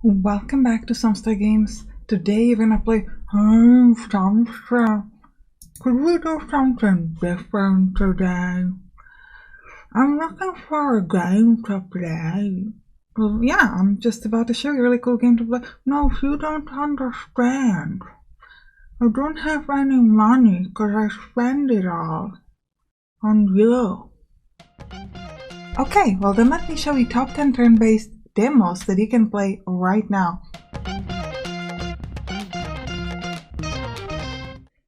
Welcome back to Sampstra Games. Today we're gonna play Sampstra. Could we do something different today? I'm looking for a game to play. Well, yeah, I'm just about to show you a really cool game to play. No, you don't understand. I don't have any money because I spend it all on you. Okay, well then let me show you top 10 turn-based demos that you can play right now.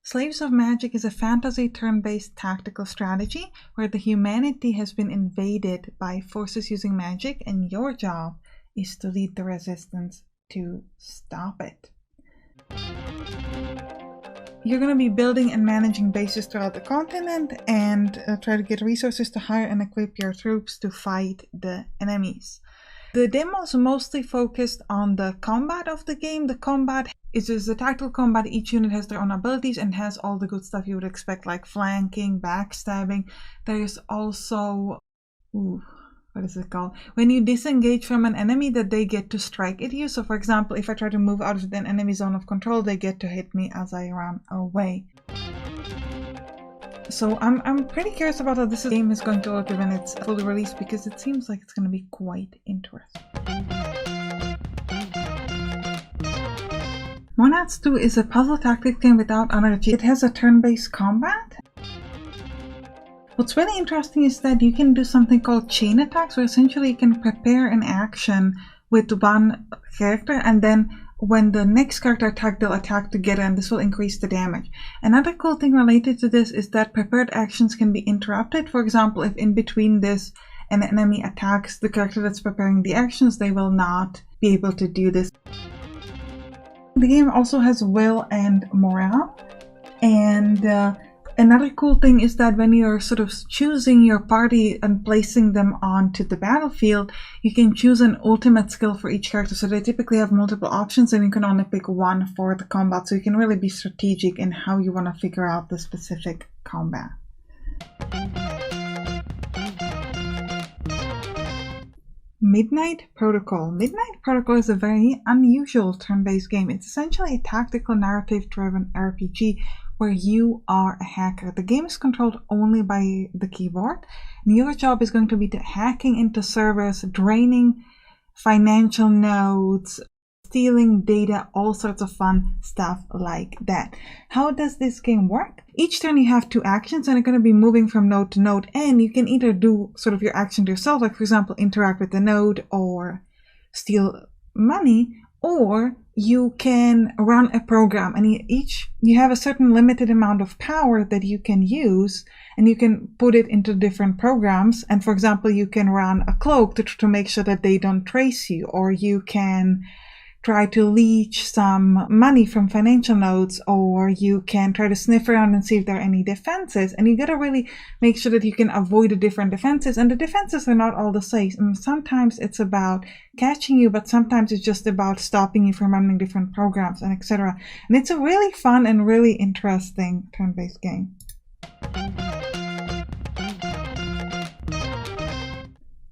Slaves of Magic is a fantasy turn-based tactical strategy where the humanity has been invaded by forces using magic, and your job is to lead the resistance to stop it. You're going to be building and managing bases throughout the continent and try to get resources to hire and equip your troops to fight the enemies. The demo is mostly focused on the combat of the game. The combat is just a tactical combat. Each unit has their own abilities and has all the good stuff you would expect, like flanking, backstabbing. There's also, what is it called? When you disengage from an enemy, that they get to strike at you. So for example, if I try to move out of an enemy zone of control, they get to hit me as I run away. So I'm pretty curious about how this game is going to look when it's fully released, because it seems like it's going to be quite interesting. Monads 2 is a puzzle tactics game without energy. It has a turn-based combat. What's really interesting is that you can do something called chain attacks, where essentially you can prepare an action with one character, and then when the next character attacks, they'll attack together, and this will increase the damage. Another cool thing related to this is that prepared actions can be interrupted. For example, if in between this an enemy attacks the character that's preparing the actions, they will not be able to do this. The game also has will and morale, and another cool thing is that when you're sort of choosing your party and placing them onto the battlefield, you can choose an ultimate skill for each character. So they typically have multiple options, and you can only pick one for the combat. So you can really be strategic in how you want to figure out the specific combat. Midnight Protocol. Midnight Protocol is a very unusual turn-based game. It's essentially a tactical narrative-driven RPG where you are a hacker. The game is controlled only by the keyboard, and your job is going to be hacking into servers, draining financial nodes, stealing data, all sorts of fun stuff like that. How does this game work? Each turn you have two actions, and you're going to be moving from node to node, and you can either do sort of your action yourself, like for example interact with the node or steal money, or you can run a program, and you have a certain limited amount of power that you can use, and you can put it into different programs. And for example, you can run a cloak to make sure that they don't trace you, or you can try to leech some money from financial nodes, or you can try to sniff around and see if there are any defenses. And you gotta really make sure that you can avoid the different defenses, and the defenses are not all the same. Sometimes it's about catching you, but sometimes it's just about stopping you from running different programs, and etc. And it's a really fun and really interesting turn-based game.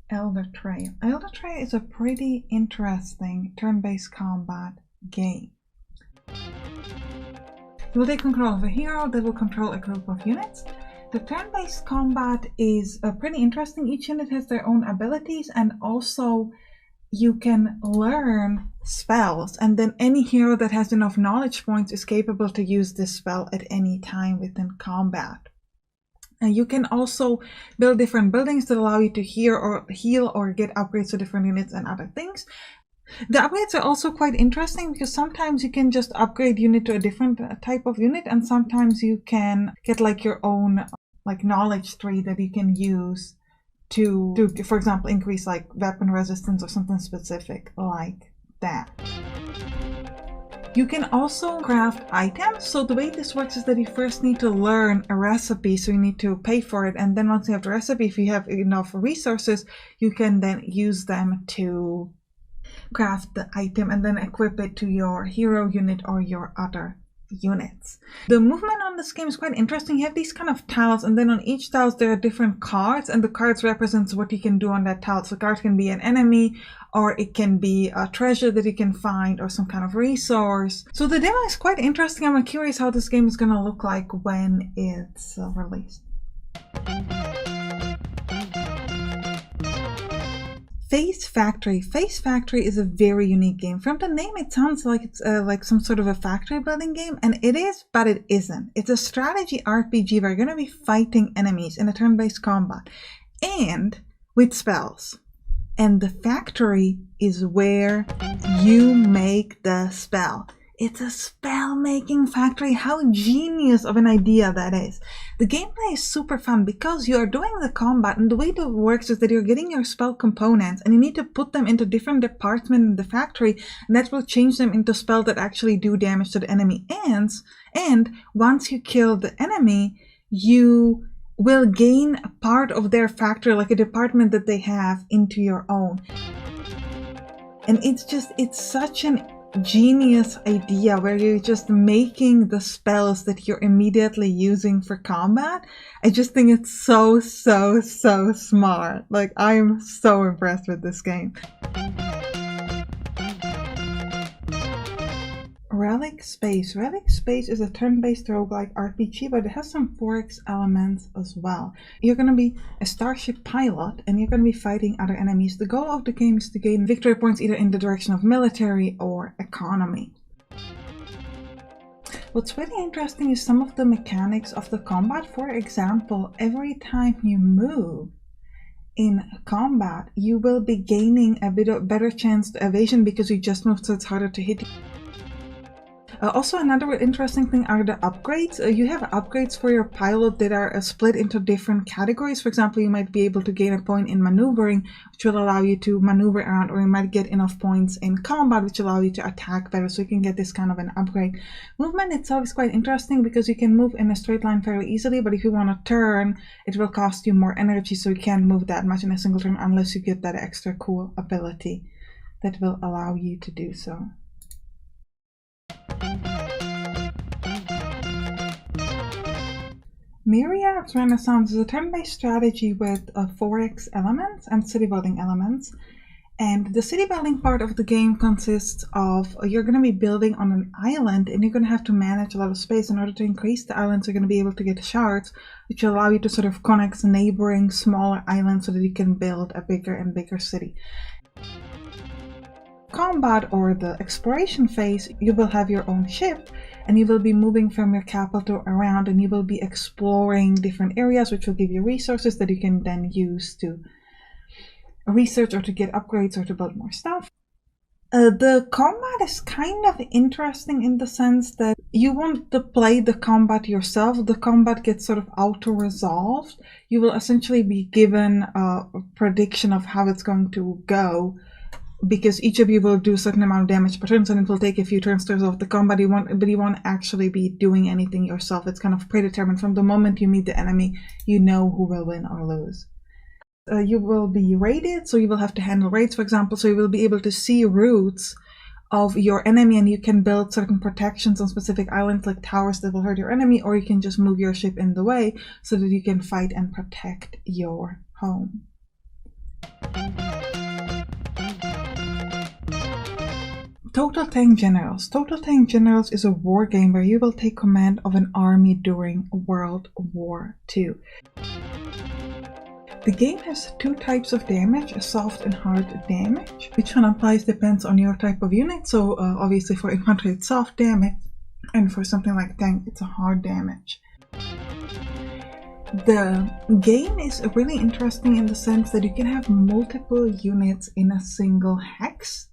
Elder Trail. Elder Trail is a pretty interesting turn-based combat game. You will take control of a hero that will control a group of units. The turn-based combat is pretty interesting. Each unit has their own abilities, and also you can learn spells, and then any hero that has enough knowledge points is capable to use this spell at any time within combat. You can also build different buildings that allow you to heal or get upgrades to different units and other things. The upgrades are also quite interesting, because sometimes you can just upgrade unit to a different type of unit, and sometimes you can get like your own like knowledge tree that you can use to for example increase like weapon resistance or something specific like that. You can also craft items. So the way this works is that you first need to learn a recipe, so you need to pay for it, and then once you have the recipe, if you have enough resources, you can then use them to craft the item and then equip it to your hero unit or your other units. The movement on this game is quite interesting. You have these kind of tiles, and then on each tiles there are different cards, and the cards represents what you can do on that tile. So the card can be an enemy, or it can be a treasure that you can find, or some kind of resource. So the demo is quite interesting. I'm curious how this game is going to look like when it's released. Face Factory. Face Factory is a very unique game. From the name, it sounds like it's like some sort of a factory building game, and it is, but it isn't. It's a strategy RPG where you're going to be fighting enemies in a turn-based combat and with spells. And the factory is where you make the spell. It's a spell-making factory. How genius of an idea that is. The gameplay is super fun because you are doing the combat, and the way that it works is that you're getting your spell components and you need to put them into different departments in the factory, and that will change them into spells that actually do damage to the enemy. And once you kill the enemy, you will gain a part of their factory, like a department that they have, into your own. And it's such an genius idea where you're just making the spells that you're immediately using for combat. I just think it's so smart. Like, I'm so impressed with this game. Relic Space. Relic Space is a turn-based roguelike RPG, but it has some 4X elements as well. You're going to be a starship pilot, and you're going to be fighting other enemies. The goal of the game is to gain victory points either in the direction of military or economy. What's really interesting is some of the mechanics of the combat. For example, every time you move in combat, you will be gaining a bit of better chance to evasion because you just moved, so it's harder to hit you. Also, another interesting thing are the upgrades. You have upgrades for your pilot that are split into different categories. For example, you might be able to gain a point in maneuvering, which will allow you to maneuver around, or you might get enough points in combat, which allow you to attack better, so you can get this kind of an upgrade. Movement itself is quite interesting because you can move in a straight line fairly easily, but if you want to turn, it will cost you more energy, so you can't move that much in a single turn unless you get that extra cool ability that will allow you to do so. Myriad's Renaissance is a turn-based strategy with 4X elements and city building elements. And the city building part of the game consists of, you're going to be building on an island, and you're going to have to manage a lot of space. In order to increase the islands, you're going to be able to get shards, which will allow you to sort of connect neighboring smaller islands so that you can build a bigger and bigger city. Combat, or the exploration phase, you will have your own ship, and you will be moving from your capital around, and you will be exploring different areas, which will give you resources that you can then use to research or to get upgrades or to build more stuff. The combat is kind of interesting in the sense that you want to play the combat yourself. The combat gets sort of auto-resolved. You will essentially be given a prediction of how it's going to go, because each of you will do a certain amount of damage per turn, and it will take a few turns to resolve the combat. But you won't actually be doing anything yourself. It's kind of predetermined. From the moment you meet the enemy, you know who will win or lose. You will be raided, so you will have to handle raids, for example, so you will be able to see routes of your enemy, and you can build certain protections on specific islands, like towers that will hurt your enemy, or you can just move your ship in the way so that you can fight and protect your home. Total Tank Generals. Total Tank Generals is a war game where you will take command of an army during World War II. The game has two types of damage, a soft and hard damage. Which one applies depends on your type of unit, so obviously for infantry it's soft damage, and for something like tank it's a hard damage. The game is really interesting in the sense that you can have multiple units in a single hex.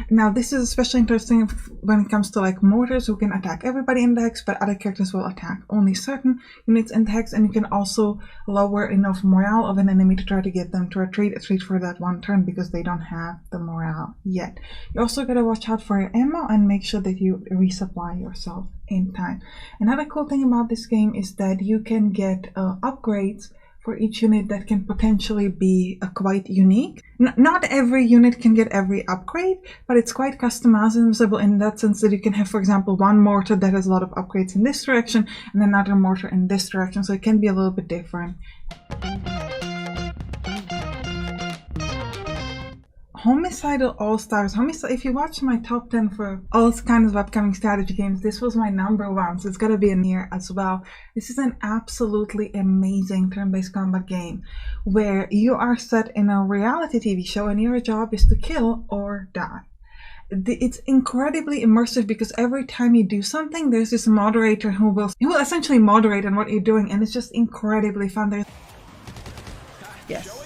Now, this is especially interesting when it comes to like mortars, who can attack everybody in the hex, but other characters will attack only certain units in the hex, and you can also lower enough morale of an enemy to try to get them to retreat for that one turn, because they don't have the morale yet. You also gotta watch out for your ammo and make sure that you resupply yourself in time. Another cool thing about this game is that you can get upgrades for each unit that can potentially be quite unique. Not every unit can get every upgrade, but it's quite customizable in that sense that you can have, for example, one mortar that has a lot of upgrades in this direction and another mortar in this direction, so it can be a little bit different. Homicidal All-Stars. If you watch my top 10 for all kinds of upcoming strategy games, this was my #1, so it's gotta be in here as well. This is an absolutely amazing turn-based combat game where you are set in a reality TV show and your job is to kill or die. It's incredibly immersive because every time you do something, there's this moderator who will essentially moderate on what you're doing, and it's just incredibly fun. Yes.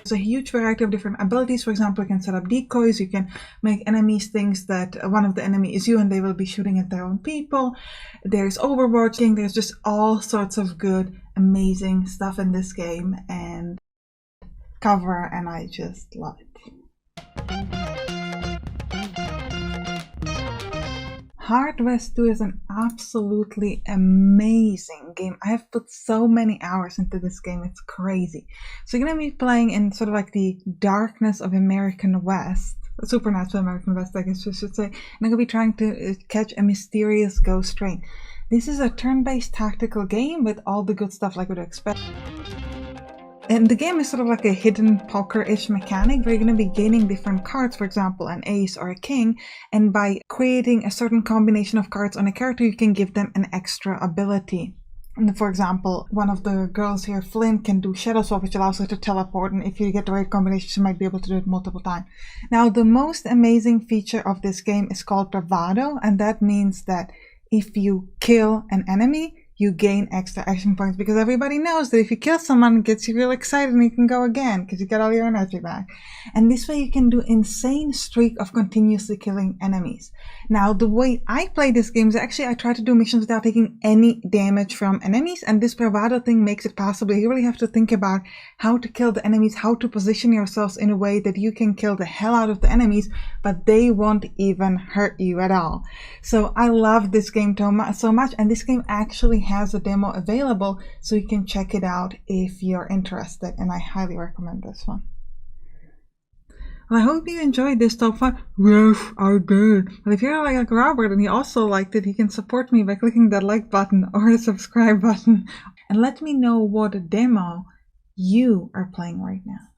There's a huge variety of different abilities. For example, you can set up decoys, you can make enemies think that one of the enemy is you and they will be shooting at their own people. There's overwatching, there's just all sorts of good, amazing stuff in this game and cover, and I just love it. Hard West 2 is an absolutely amazing game. I have put so many hours into this game, it's crazy. So you're going to be playing in sort of like the darkness of American West, supernatural American West, I guess I should say. And I'm going to be trying to catch a mysterious ghost train. This is a turn-based tactical game with all the good stuff like we'd expect. And the game is sort of like a hidden poker-ish mechanic where you're going to be gaining different cards, for example, an ace or a king, and by creating a certain combination of cards on a character, you can give them an extra ability. And for example, one of the girls here, Flynn, can do Shadow Swap, which allows her to teleport, and if you get the right combination, she might be able to do it multiple times. Now, the most amazing feature of this game is called Bravado, and that means that if you kill an enemy, you gain extra action points, because everybody knows that if you kill someone, it gets you real excited and you can go again because you get all your energy back. And this way you can do insane streak of continuously killing enemies. Now, the way I play this game is actually I try to do missions without taking any damage from enemies, and this bravado thing makes it possible. You really have to think about how to kill the enemies, how to position yourselves in a way that you can kill the hell out of the enemies, but they won't even hurt you at all. So I love this game so much, and this game actually has a demo available, so you can check it out if you're interested, and I highly recommend this one. Well, I hope you enjoyed this top 5. Yes, I did. But if you're like Robert and you also liked it, you can support me by clicking that like button or the subscribe button, and let me know what demo you are playing right now.